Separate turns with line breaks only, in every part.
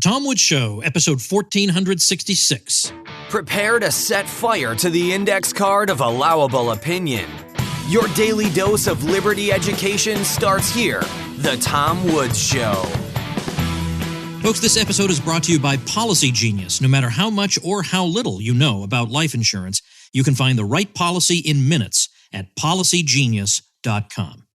Tom Woods Show, episode 1466.
Prepare to set fire to the index card of allowable opinion. Your daily dose of liberty education starts here. The Tom Woods Show.
Folks, this episode is brought to you by Policy Genius. No matter how much or how little you know about life insurance, you can find the right policy in minutes at policygenius.com.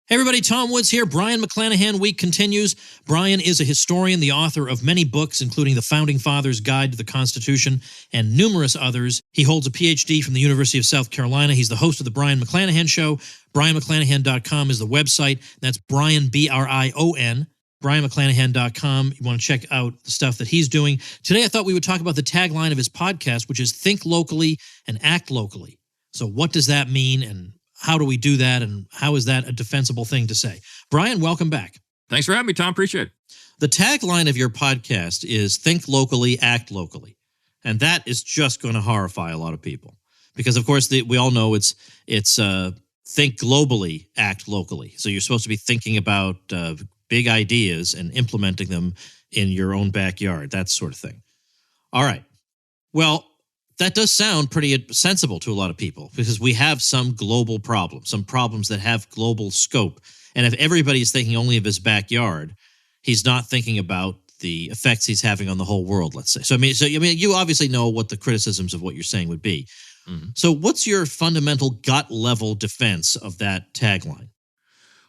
Hey everybody, Tom Woods here. Brion McClanahan Week continues. Brion is a historian, the author of many books, including The Founding Fathers' Guide to the Constitution and numerous others. He holds a PhD from the University of South Carolina. He's the host of The Brion McClanahan Show. BrionMcClanahan.com is the website. That's Brion, B-R-I-O-N, BrionMcClanahan.com. You want to check out the stuff that he's doing. Today I thought we would talk about the tagline of his podcast, which is Think Locally and Act Locally. So what does that mean, and how do we do that, and how is that a defensible thing to say? Brion, welcome back.
Thanks for having me, Tom. Appreciate it.
The tagline of your podcast is Think Locally, Act Locally. And that is just going to horrify a lot of people. Because, of course, we all know it's think globally, act locally. So you're supposed to be thinking about big ideas and implementing them in your own backyard, that sort of thing. All right. Well, that does sound pretty sensible to a lot of people because we have some global problems, some problems that have global scope. And if everybody's thinking only of his backyard, he's not thinking about the effects he's having on the whole world, let's say. So you obviously know what the criticisms of what you're saying would be. Mm-hmm. So what's your fundamental gut level defense of that tagline?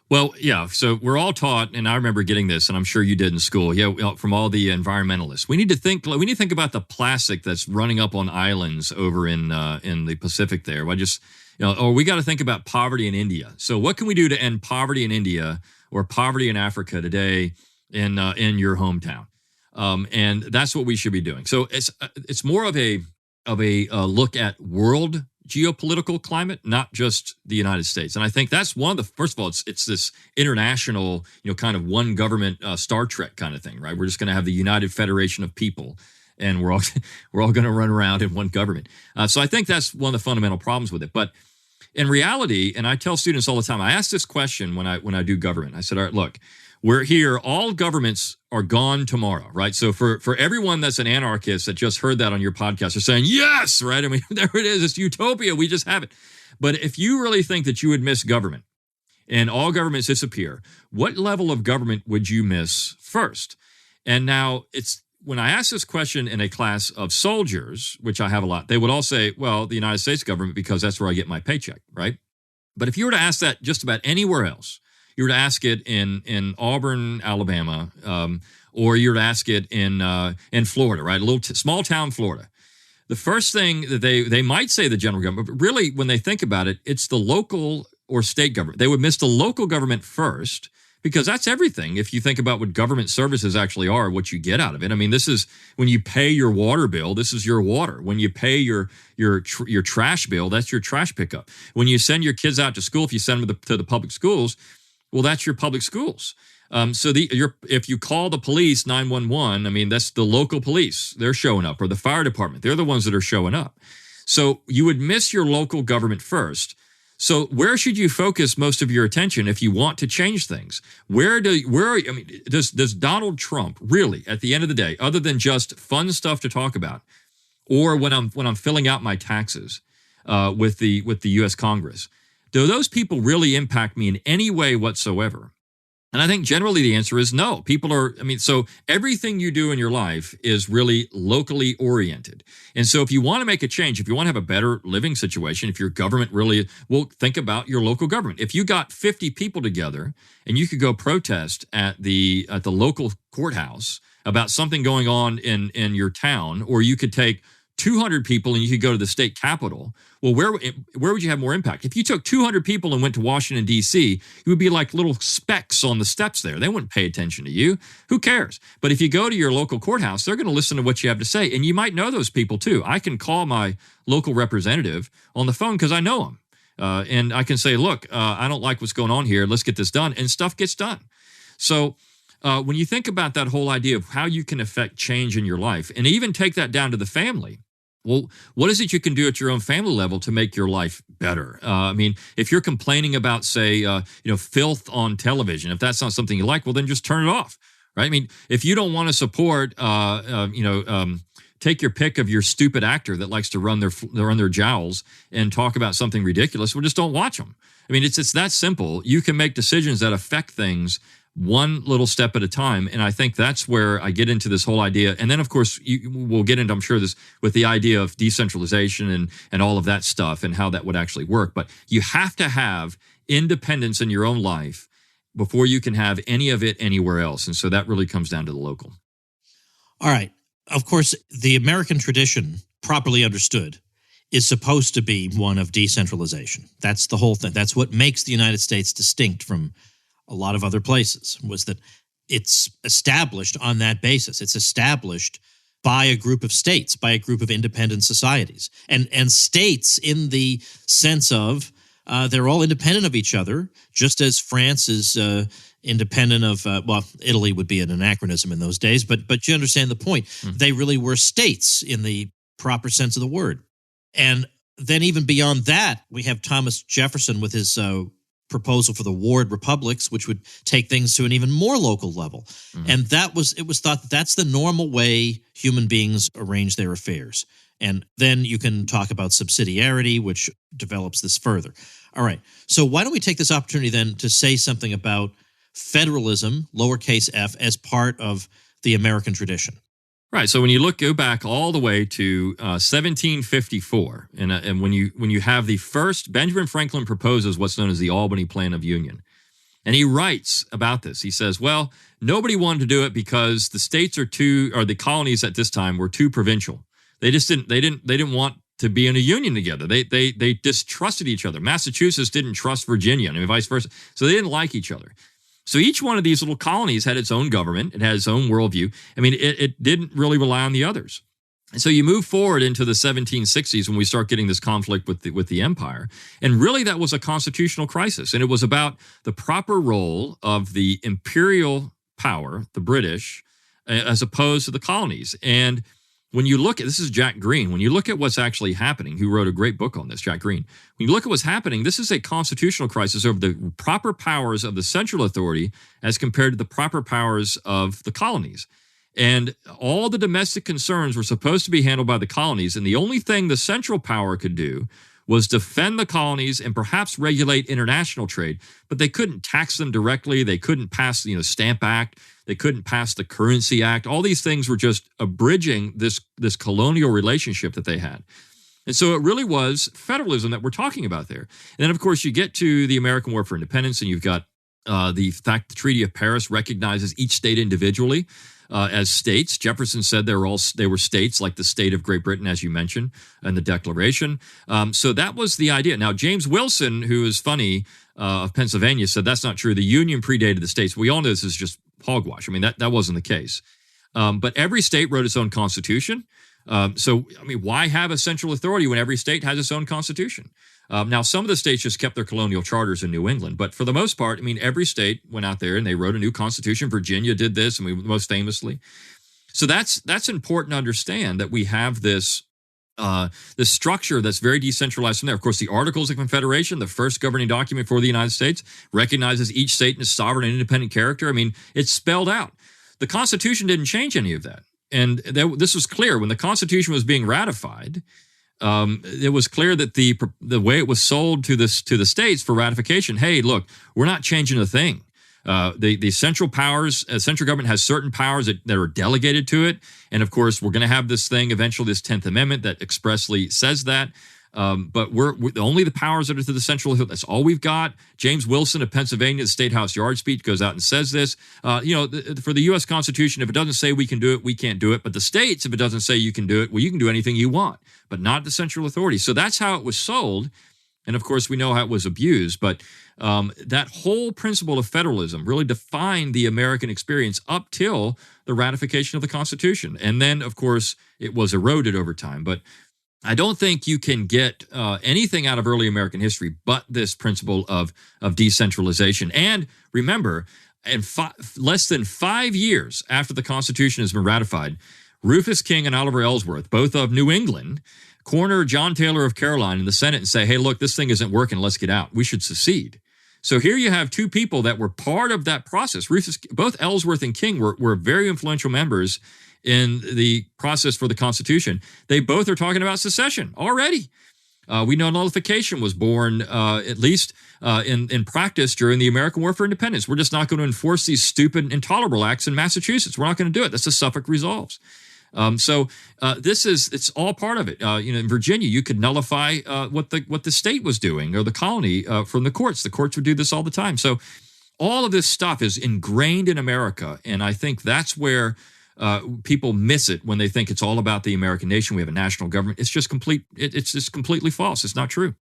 Well, yeah, so we're all taught, and I remember getting this, and I'm sure you did in school, from all the environmentalists. We need to think about the plastic that's running up on islands over in the Pacific there. We got to think about poverty in India. So what can we do to end poverty in India or poverty in Africa today in your hometown? And that's what we should be doing. So it's more of a look at world geopolitical climate, not just the United States. And I think that's one of the, first of all, it's this international, kind of one government Star Trek kind of thing, right? We're just going to have the United Federation of People, and we're all going to run around in one government. So I think that's one of the fundamental problems with it. But in reality, and I tell students all the time, I ask this question when I do government. I said, all right, look, we're here. All governments are gone tomorrow, right? So for everyone that's an anarchist that just heard that on your podcast, they're saying, yes, right? I mean, there it is. It's utopia. We just have it. But if you really think that you would miss government and all governments disappear, what level of government would you miss first? And now when I ask this question in a class of soldiers, which I have a lot, they would all say, well, the United States government, because that's where I get my paycheck, right? But if you were to ask that just about anywhere else, you were to ask it in Auburn, Alabama, or you were to ask it in Florida, right? A little small town Florida. The first thing that they might say the general government, but really when they think about it, it's the local or state government. They would miss the local government first because that's everything. If you think about what government services actually are, what you get out of it. I mean, this is when you pay your water bill, this is your water. When you pay your trash bill, that's your trash pickup. When you send your kids out to school, if you send them to the public schools, well, that's your public schools. If you call the police 911, I mean, that's the local police. They're showing up, or the fire department. They're the ones that are showing up. So you would miss your local government first. So where should you focus most of your attention if you want to change things? Does Donald Trump really, at the end of the day, other than just fun stuff to talk about, or when I'm filling out my taxes with the U.S. Congress, do those people really impact me in any way whatsoever? And I think generally the answer is no. So everything you do in your life is really locally oriented. And so if you want to make a change, if you want to have a better living situation, if your government really, well, think about your local government. If you got 50 people together and you could go protest at the local courthouse about something going on in your town, or you could take 200 people and you could go to the state capitol. Well, where would you have more impact? If you took 200 people and went to Washington, D.C., you would be like little specks on the steps there. They wouldn't pay attention to you. Who cares? But if you go to your local courthouse, they're going to listen to what you have to say. And you might know those people too. I can call my local representative on the phone because I know him. And I can say, look, I don't like what's going on here. Let's get this done. And stuff gets done. So when you think about that whole idea of how you can affect change in your life, and even take that down to the family, well, what is it you can do at your own family level to make your life better? If you're complaining about, say, filth on television, if that's not something you like, well, then just turn it off. right? I mean, if you don't want to support, take your pick of your stupid actor that likes to run their jowls and talk about something ridiculous, well, just don't watch them. I mean, it's that simple. You can make decisions that affect things one little step at a time. And I think that's where I get into this whole idea. And then, of course, we'll get into, I'm sure, this with the idea of decentralization and all of that stuff and how that would actually work. But you have to have independence in your own life before you can have any of it anywhere else. And so that really comes down to the local.
All right. Of course, the American tradition, properly understood, is supposed to be one of decentralization. That's the whole thing. That's what makes the United States distinct from a lot of other places, was that it's established on that basis. It's established by a group of states, by a group of independent societies. And states in the sense of they're all independent of each other, just as France is independent of, Italy would be an anachronism in those days, but you understand the point. They really were states in the proper sense of the word. And then even beyond that, we have Thomas Jefferson with his proposal for the ward republics, which would take things to an even more local level. And it was thought that that's the normal way human beings arrange their affairs. And then you can talk about subsidiarity, which develops this further. All right. So why don't we take this opportunity then to say something about federalism, lowercase f, as part of the American tradition?
Right. So when you go back all the way to 1754, and when you have the first, Benjamin Franklin proposes what's known as the Albany Plan of Union. And he writes about this. He says, well, nobody wanted to do it because the states or the colonies at this time were too provincial. They didn't want to be in a union together. They distrusted each other. Massachusetts didn't trust Virginia, and vice versa. So they didn't like each other. So each one of these little colonies had its own government. It had its own worldview. I mean, it didn't really rely on the others. And so you move forward into the 1760s when we start getting this conflict with the empire. And really that was a constitutional crisis. And it was about the proper role of the imperial power, the British, as opposed to the colonies. And when you look at, this is Jack Green, when you look at what's actually happening, who wrote a great book on this, Jack Green, when you look at what's happening, this is a constitutional crisis over the proper powers of the central authority as compared to the proper powers of the colonies. And all the domestic concerns were supposed to be handled by the colonies, and the only thing the central power could do was defend the colonies and perhaps regulate international trade, but they couldn't tax them directly. They couldn't pass the Stamp Act. They couldn't pass the Currency Act. All these things were just abridging this colonial relationship that they had. And so it really was federalism that we're talking about there. And then, of course, you get to the American War for Independence, and you've got the fact the Treaty of Paris recognizes each state individually as states. Jefferson said they were states, like the state of Great Britain, as you mentioned, in the Declaration. So that was the idea. Now, James Wilson, who is funny, of Pennsylvania, said that's not true. The Union predated the states. We all know this is just hogwash. I mean, that wasn't the case. But every state wrote its own constitution. So, I mean, why have a central authority when every state has its own constitution? Now, some of the states just kept their colonial charters in New England, but for the most part, I mean, every state went out there and they wrote a new constitution. Virginia did this, I mean, most famously. So that's important to understand, that we have this structure that's very decentralized from there. Of course, the Articles of Confederation, the first governing document for the United States, recognizes each state in a sovereign and independent character. I mean, it's spelled out. The Constitution didn't change any of that. And this was clear. When the Constitution was being ratified, it was clear that the way it was sold to the states for ratification, hey, look, we're not changing a thing. The central powers, central government has certain powers that are delegated to it. And of course, we're going to have this thing eventually, this 10th Amendment that expressly says that. But we're only the powers that are to the central. That's all we've got. James Wilson of Pennsylvania, the State House Yard speech, goes out and says this. For the U.S. Constitution, if it doesn't say we can do it, we can't do it. But the states, if it doesn't say you can do it, well, you can do anything you want, but not the central authority. So that's how it was sold. And of course, we know how it was abused. But that whole principle of federalism really defined the American experience up till the ratification of the Constitution. And then, of course, it was eroded over time. But I don't think you can get anything out of early American history but this principle of decentralization. And remember, in less than 5 years after the Constitution has been ratified, Rufus King and Oliver Ellsworth, both of New England, corner John Taylor of Caroline in the Senate and say, hey, look, this thing isn't working. Let's get out. We should secede. So here you have two people that were part of that process. Both Ellsworth and King were very influential members in the process for the Constitution. They both are talking about secession already. We know nullification was born, at least in practice, during the American War for Independence. We're just not going to enforce these stupid, intolerable acts in Massachusetts. We're not going to do it. That's the Suffolk Resolves. It's all part of it. In Virginia, you could nullify what the state was doing or the colony from the courts. The courts would do this all the time. So all of this stuff is ingrained in America, and I think that's where people miss it when they think it's all about the American nation. We have a national government. It's just it's just completely false. It's not true.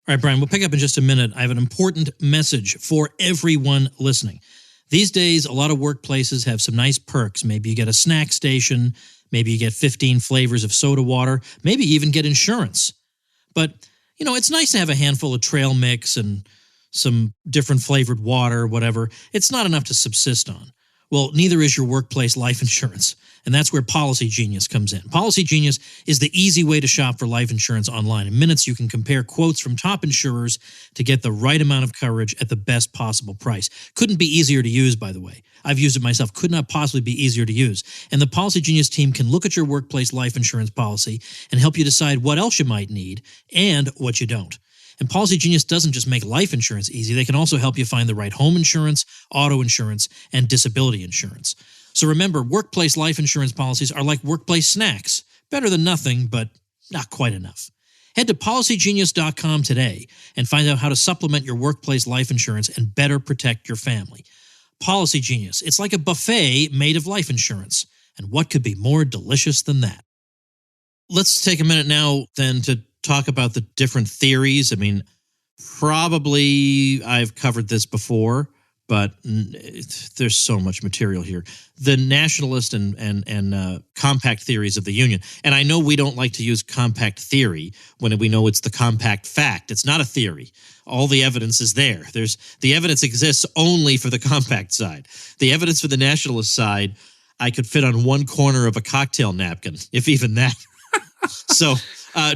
All right, Brian, we'll pick up in just a minute. I have an important message for everyone listening. These days, a lot of workplaces have some nice perks. Maybe you get a snack station. Maybe you get 15 flavors of soda water. Maybe you even get insurance. But, it's nice to have a handful of trail mix and some different flavored water, whatever. It's not enough to subsist on. Well, neither is your workplace life insurance, and that's where Policy Genius comes in. Policy Genius is the easy way to shop for life insurance online. In minutes, you can compare quotes from top insurers to get the right amount of coverage at the best possible price. Couldn't be easier to use, by the way. I've used it myself. Could not possibly be easier to use. And the Policy Genius team can look at your workplace life insurance policy and help you decide what else you might need and what you don't. And Policy Genius doesn't just make life insurance easy. They can also help you find the right home insurance, auto insurance, and disability insurance. So remember, workplace life insurance policies are like workplace snacks. Better than nothing, but not quite enough. Head to PolicyGenius.com today and find out how to supplement your workplace life insurance and better protect your family. Policy Genius. It's like a buffet made of life insurance. And what could be more delicious than that? Let's take a minute now then to talk about the different theories. I mean, probably I've covered this before, but there's so much material here. The nationalist and compact theories of the Union. And I know we don't like to use compact theory when we know it's the compact fact. It's not a theory. All the evidence is there. The evidence exists only for the compact side. The evidence for the nationalist side, I could fit on one corner of a cocktail napkin, if even that. So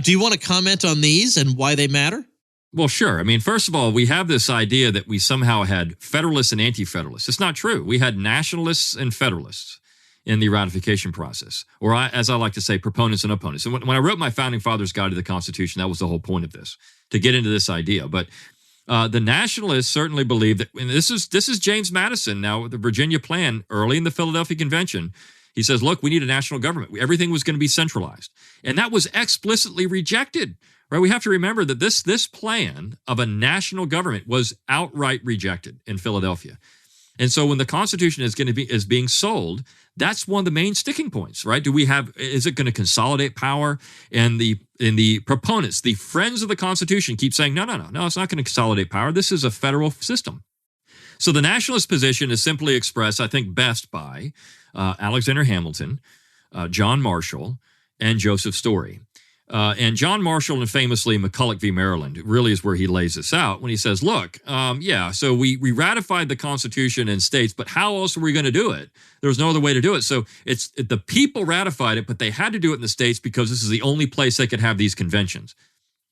do you want to comment on these and why they matter?
Well, sure. I mean, first of all, we have this idea that we somehow had Federalists and Anti-Federalists. It's not true. We had Nationalists and Federalists in the ratification process, or as I like to say, proponents and opponents. And when I wrote my Founding Fathers Guide to the Constitution, that was the whole point of this, to get into this idea. But the Nationalists certainly believe that, and this is James Madison now with the Virginia Plan early in the Philadelphia Convention. He says, look, we need a national government. Everything was going to be centralized. And that was explicitly rejected, right? We have to remember that this plan of a national government was outright rejected in Philadelphia. And so when the Constitution is being sold, that's one of the main sticking points, right? Is it going to consolidate power? And the proponents, the friends of the Constitution keep saying, no, it's not going to consolidate power. This is a federal system. So the nationalist position is simply expressed, I think, best by Alexander Hamilton, John Marshall, and Joseph Story. And John Marshall and famously McCulloch v. Maryland really is where he lays this out when he says, look, so we ratified the Constitution in states, but how else were we going to do it? There was no other way to do it. So the people ratified it, but they had to do it in the states because this is the only place they could have these conventions.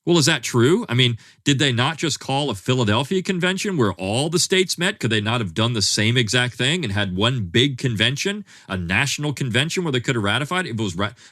Well, is that true? I mean, did they not just call a Philadelphia convention where all the states met? Could they not have done the same exact thing and had one big convention, a national convention where they could have ratified it?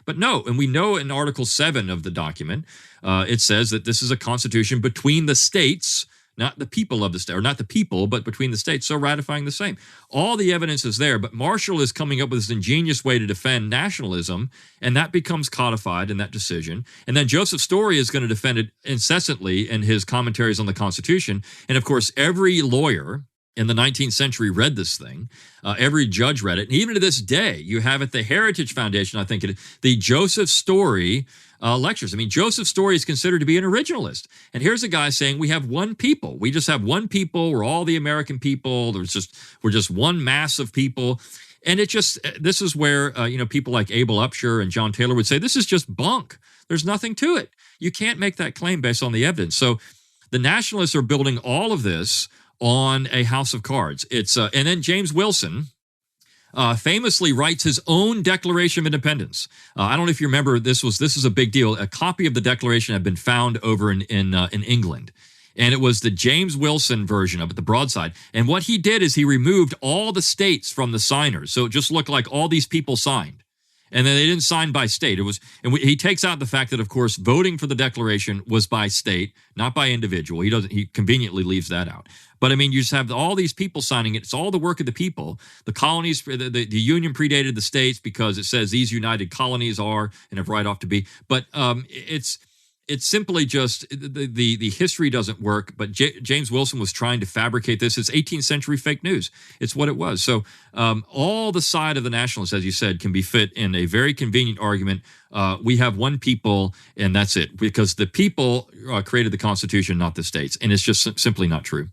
But no, and we know in Article 7 of the document, it says that this is a constitution between the states, not the people of the state, or not the people, but between the states, so ratifying the same. All the evidence is there, but Marshall is coming up with this ingenious way to defend nationalism, and that becomes codified in that decision. And then Joseph Story is going to defend it incessantly in his commentaries on the Constitution. And of course, every lawyer in the 19th century read this thing. Every judge read it. And even to this day, you have at the Heritage Foundation, I think the Joseph Story lectures. I mean, Joseph Story is considered to be an originalist. And here's a guy saying we have one people. We just have one people. We're all the American people. We're just one mass of people. And this is where, people like Abel Upshur and John Taylor would say, this is just bunk. There's nothing to it. You can't make that claim based on the evidence. So the nationalists are building all of this on a house of cards. And then James Wilson famously writes his own Declaration of Independence. I don't know if you remember, this is a big deal. A copy of the Declaration had been found over in England. And it was the James Wilson version of it, the broadside. And what he did is he removed all the states from the signers. So it just looked like all these people signed. And then they didn't sign by state. He takes out the fact that, of course, voting for the Declaration was by state, not by individual. He conveniently leaves that out. But I mean, you just have all these people signing it. It's all the work of the people. The colonies, the Union predated the states because it says these united colonies are and have right off to be. But it's simply just the history doesn't work. But James Wilson was trying to fabricate this. It's 18th century fake news. It's what it was. So all the side of the nationalists, as you said, can be fit in a very convenient argument. We have one people, and that's it, because the people created the Constitution, not the states, and it's just simply not true.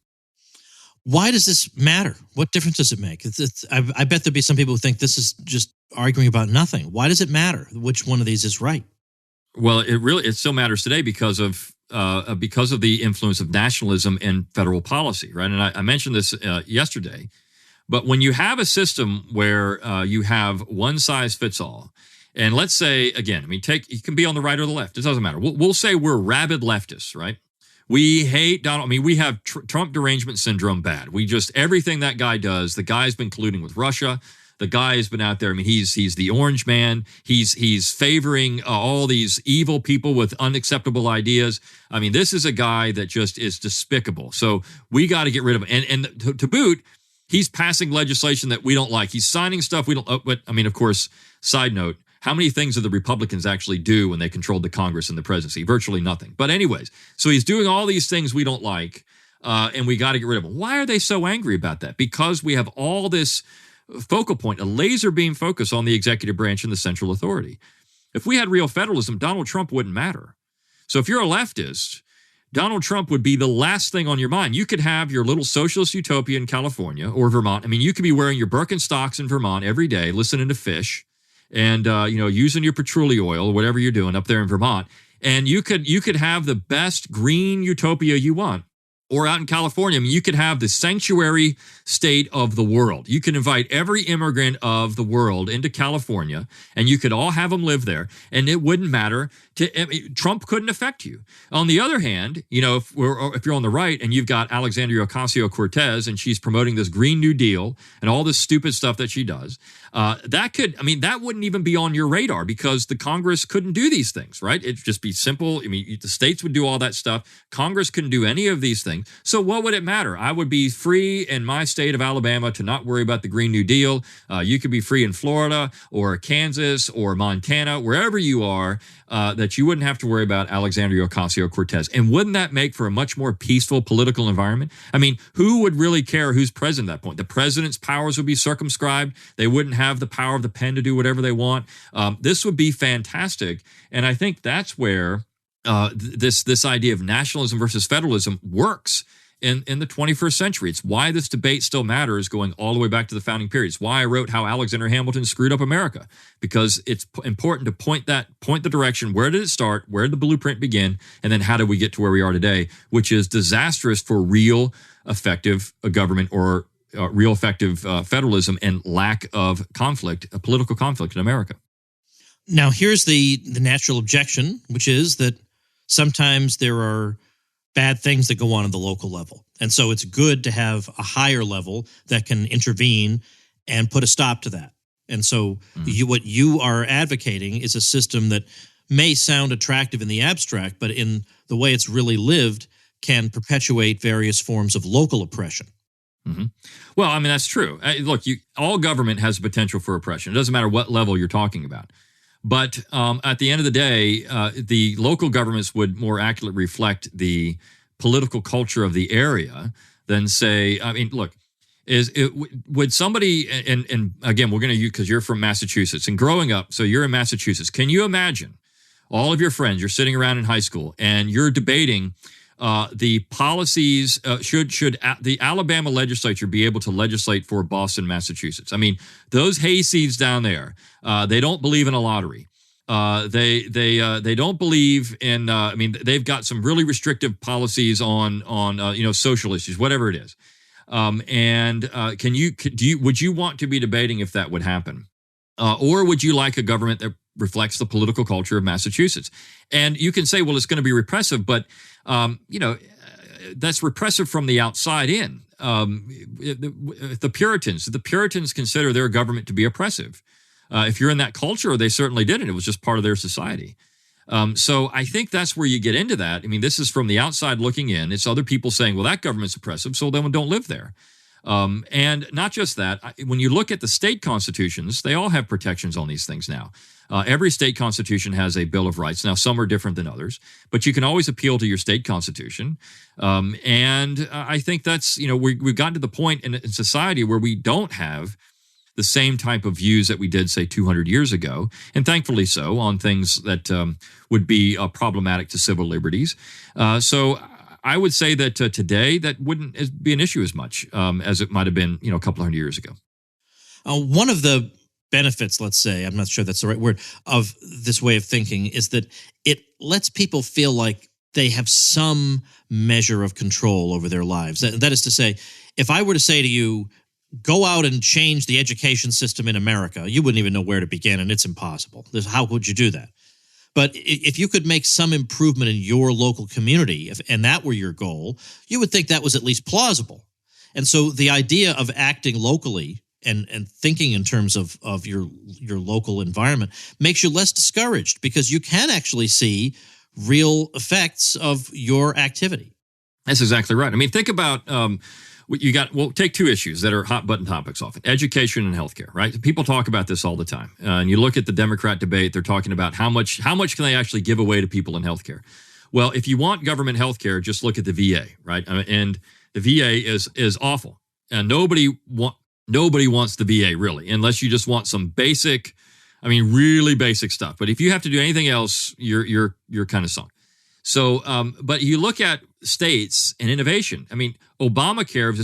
Why does this matter? What difference does it make? I bet there'd be some people who think this is just arguing about nothing. Why does it matter which one of these is right?
Well, it still matters today because of the influence of nationalism in federal policy, right? And I mentioned this yesterday, but when you have a system where you have one size fits all, and let's say again, I mean, you can be on the right or the left. It doesn't matter. We'll say we're rabid leftists, right? We hate Donald. I mean, we have Trump derangement syndrome bad. We just everything that guy does. The guy's been colluding with Russia. The guy has been out there. I mean, he's the orange man. He's favoring all these evil people with unacceptable ideas. I mean, this is a guy that just is despicable. So we got to get rid of him. And to boot, he's passing legislation that we don't like. He's signing stuff we don't. But I mean, of course, side note, how many things did the Republicans actually do when they controlled the Congress and the presidency? Virtually nothing. But anyways, so he's doing all these things we don't like, and we got to get rid of him. Why are they so angry about that? Because we have all this focal point, a laser beam focus on the executive branch and the central authority. If we had real federalism, Donald Trump wouldn't matter. So if you're a leftist, Donald Trump would be the last thing on your mind. You could have your little socialist utopia in California or Vermont. I mean, you could be wearing your Birkenstocks in Vermont every day, listening to Fish, and using your patchouli oil, whatever you're doing up there in Vermont, and you could have the best green utopia you want. Or out in California, I mean, you could have the sanctuary state of the world. You can invite every immigrant of the world into California, and you could all have them live there, and it wouldn't matter. Trump couldn't affect you. On the other hand, if you're on the right and you've got Alexandria Ocasio-Cortez and she's promoting this Green New Deal and all this stupid stuff that she does, that wouldn't even be on your radar because the Congress couldn't do these things, right? It'd just be simple. I mean, the states would do all that stuff. Congress couldn't do any of these things. So what would it matter? I would be free in my state of Alabama to not worry about the Green New Deal. You could be free in Florida or Kansas or Montana, wherever you are, that you wouldn't have to worry about Alexandria Ocasio-Cortez. And wouldn't that make for a much more peaceful political environment? I mean, who would really care who's president at that point? The president's powers would be circumscribed. They wouldn't have the power of the pen to do whatever they want. This would be fantastic. And I think that's where this idea of nationalism versus federalism works in the 21st century. It's why this debate still matters going all the way back to the founding periods. Why I wrote How Alexander Hamilton Screwed Up America, because it's important to point the direction. Where did it start? Where did the blueprint begin? And then how did we get to where we are today, which is disastrous for real effective government or real effective federalism and lack of conflict, political conflict in America.
Now, here's the natural objection, which is that sometimes there are bad things that go on at the local level. And so it's good to have a higher level that can intervene and put a stop to that. And so what you are advocating is a system that may sound attractive in the abstract, but in the way it's really lived can perpetuate various forms of local oppression.
Mm-hmm. Well, I mean, that's true. Look, all government has the potential for oppression. It doesn't matter what level you're talking about. But at the end of the day, the local governments would more accurately reflect the political culture of the area than say, I mean, look, would somebody, and again, we're going to use, because you're from Massachusetts and growing up, so you're in Massachusetts. Can you imagine all of your friends, you're sitting around in high school and you're debating the policies, should the Alabama legislature be able to legislate for Boston, Massachusetts? I mean, those hayseeds down there, they don't believe in a lottery. They don't believe in. I mean, they've got some really restrictive policies on social issues, whatever it is. Would you want to be debating if that would happen, or would you like a government that reflects the political culture of Massachusetts? And you can say, well, it's going to be repressive, but that's repressive from the outside in. The Puritans consider their government to be oppressive. If you're in that culture, they certainly didn't. It was just part of their society. So I think that's where you get into that. I mean, this is from the outside looking in. It's other people saying, well, that government's oppressive, so then don't live there. And not just that, when you look at the state constitutions, they all have protections on these things now. Every state constitution has a Bill of Rights. Now, some are different than others, but you can always appeal to your state constitution. And I think that's, we've gotten to the point in society where we don't have the same type of views that we did, say, 200 years ago, and thankfully so, on things that would be problematic to civil liberties. So I would say that today that wouldn't be an issue as much as it might have been, a couple hundred years ago.
One of the benefits, let's say, I'm not sure that's the right word, of this way of thinking is that it lets people feel like they have some measure of control over their lives. That is to say, if I were to say to you, go out and change the education system in America, you wouldn't even know where to begin, and it's impossible. How would you do that? But if you could make some improvement in your local community, and that were your goal, you would think that was at least plausible. And so the idea of acting locally and thinking in terms of your local environment makes you less discouraged, because you can actually see real effects of your activity.
That's exactly right. I mean, think about what you got. Well, take two issues that are hot button topics often: education and healthcare. Right? People talk about this all the time, and you look at the Democrat debate. They're talking about how much can they actually give away to people in healthcare. Well, if you want government healthcare, just look at the VA, right? And the VA is awful, and nobody wants the VA really, unless you just want some basic, really basic stuff. But if you have to do anything else, you're kind of sunk. So, but you look at states and innovation. Obamacare was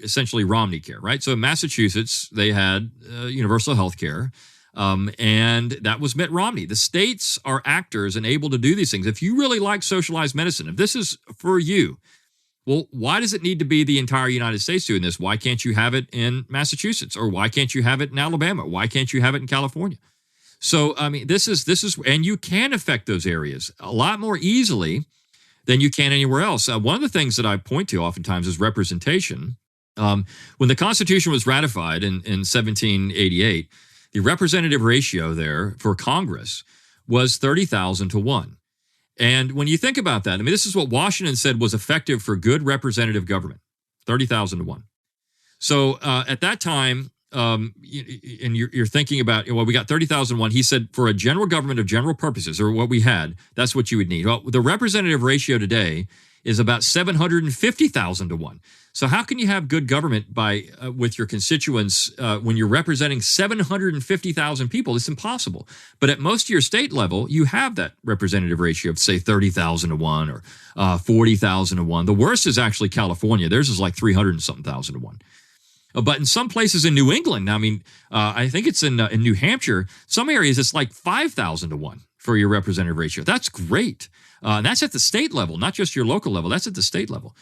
essentially Romney care, right? So in Massachusetts, they had universal health care, and that was Mitt Romney. The states are actors and able to do these things. If you really like socialized medicine, if this is for you, well, why does it need to be the entire United States doing this? Why can't you have it in Massachusetts? Or why can't you have it in Alabama? Why can't you have it in California? So, this is, and you can affect those areas a lot more easily than you can anywhere else. One of the things that I point to oftentimes is representation. When the Constitution was ratified in 1788, the representative ratio there for Congress was 30,000 to 1. And when you think about that, this is what Washington said was effective for good representative government, 30,000 to 1. So at that time, and you're thinking about, we got 30,000 to 1. He said for a general government of general purposes, or what we had, that's what you would need. Well, the representative ratio today is about 750,000 to 1. So how can you have good government with your constituents when you're representing 750,000 people? It's impossible. But at most of your state level, you have that representative ratio of, say, 30,000 to 1 or 40,000 to 1. The worst is actually California. Theirs is like 300 and something thousand to 1. But in some places in New England, I think it's in New Hampshire, some areas it's like 5,000 to 1 for your representative ratio. That's great. And that's at the state level, not just your local level. That's at the state level.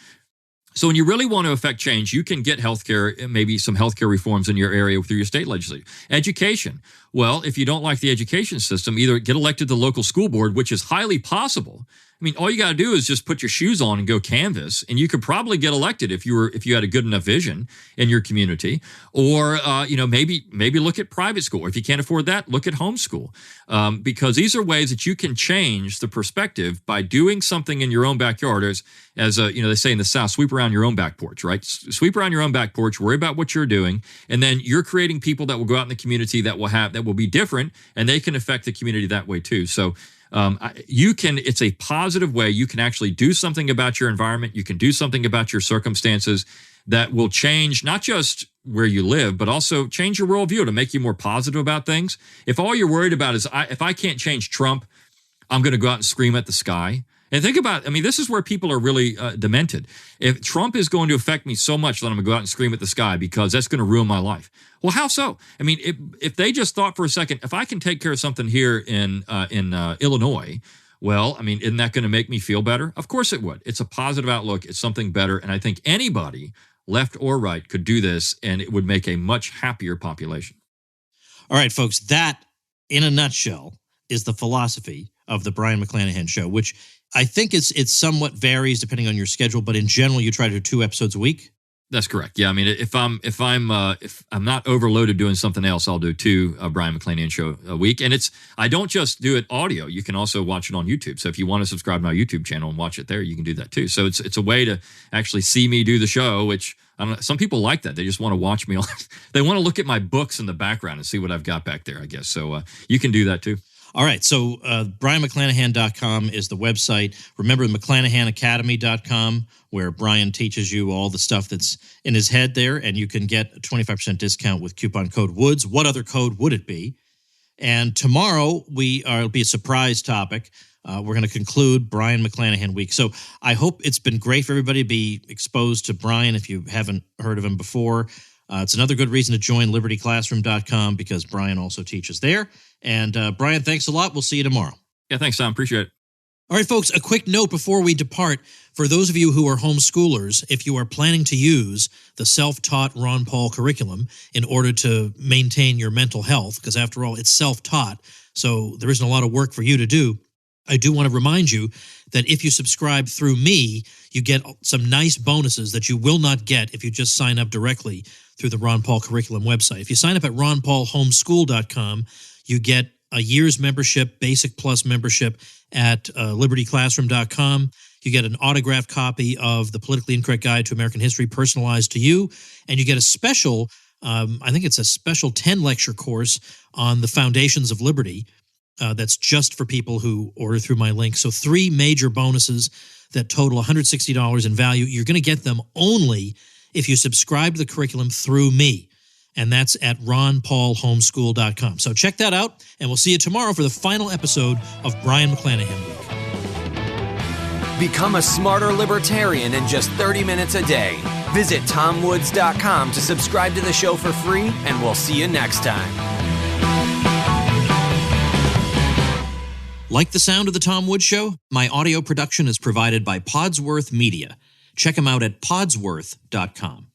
So when you really want to affect change, you can get healthcare, maybe some healthcare reforms in your area through your state legislature. Education. Well, if you don't like the education system, either get elected to the local school board, which is highly possible. All you got to do is just put your shoes on and go canvass, and you could probably get elected if you had a good enough vision in your community. Or maybe look at private school. Or if you can't afford that, look at homeschool, because these are ways that you can change the perspective by doing something in your own backyard. As they say in the South, sweep around your own back porch, right? Sweep around your own back porch. Worry about what you're doing, and then you're creating people that will go out in the community that will be different, and they can affect the community that way too. So. It's a positive way. You can actually do something about your environment. You can do something about your circumstances that will change not just where you live, but also change your worldview to make you more positive about things. If all you're worried about is, if I can't change Trump, I'm going to go out and scream at the sky. And think about, this is where people are really demented. If Trump is going to affect me so much that I'm going to go out and scream at the sky because that's going to ruin my life. Well, how so? If they just thought for a second, if I can take care of something here in Illinois, well, isn't that going to make me feel better? Of course it would. It's a positive outlook. It's something better. And I think anybody, left or right, could do this, and it would make a much happier population.
All right, folks, that, in a nutshell, is the philosophy of the Brion McClanahan Show, which I think it's somewhat varies depending on your schedule, but in general, you try to do 2 episodes a week.
That's correct. Yeah, I mean, if I'm not overloaded doing something else, I'll do 2 Brion McClanahan Show a week. And I don't just do it audio. You can also watch it on YouTube. So if you want to subscribe to my YouTube channel and watch it there, you can do that too. So it's a way to actually see me do the show, which I don't know, some people like that. They just want to watch me. They want to look at my books in the background and see what I've got back there, I guess. So you can do that too.
All right, so BrionMcClanahan.com is the website. Remember, McClanahanacademy.com, where Brion teaches you all the stuff that's in his head there, and you can get a 25% discount with coupon code WOODS. What other code would it be? And tomorrow, it'll be a surprise topic. We're going to conclude Brion McClanahan Week. So I hope it's been great for everybody to be exposed to Brion if you haven't heard of him before. It's another good reason to join LibertyClassroom.com because Brion also teaches there. And Brion, thanks a lot. We'll see you tomorrow.
Yeah, thanks, Tom. Appreciate it.
All right, folks, a quick note before we depart. For those of you who are homeschoolers, if you are planning to use the self-taught Ron Paul curriculum in order to maintain your mental health, because after all, it's self-taught, so there isn't a lot of work for you to do, I do want to remind you that if you subscribe through me, you get some nice bonuses that you will not get if you just sign up directly through the Ron Paul curriculum website. If you sign up at ronpaulhomeschool.com, you get a year's membership, Basic Plus membership at libertyclassroom.com. You get an autographed copy of The Politically Incorrect Guide to American History personalized to you, and you get a special, I think it's a special 10-lecture course on the foundations of liberty that's just for people who order through my link. So 3 major bonuses that total $160 in value. You're going to get them only if you subscribe to the curriculum through me. And that's at ronpaulhomeschool.com. So check that out, and we'll see you tomorrow for the final episode of Brion McClanahan Week.
Become a smarter libertarian in just 30 minutes a day. Visit TomWoods.com to subscribe to the show for free, and we'll see you next time.
Like the sound of The Tom Woods Show? My audio production is provided by Podsworth Media. Check them out at podsworth.com.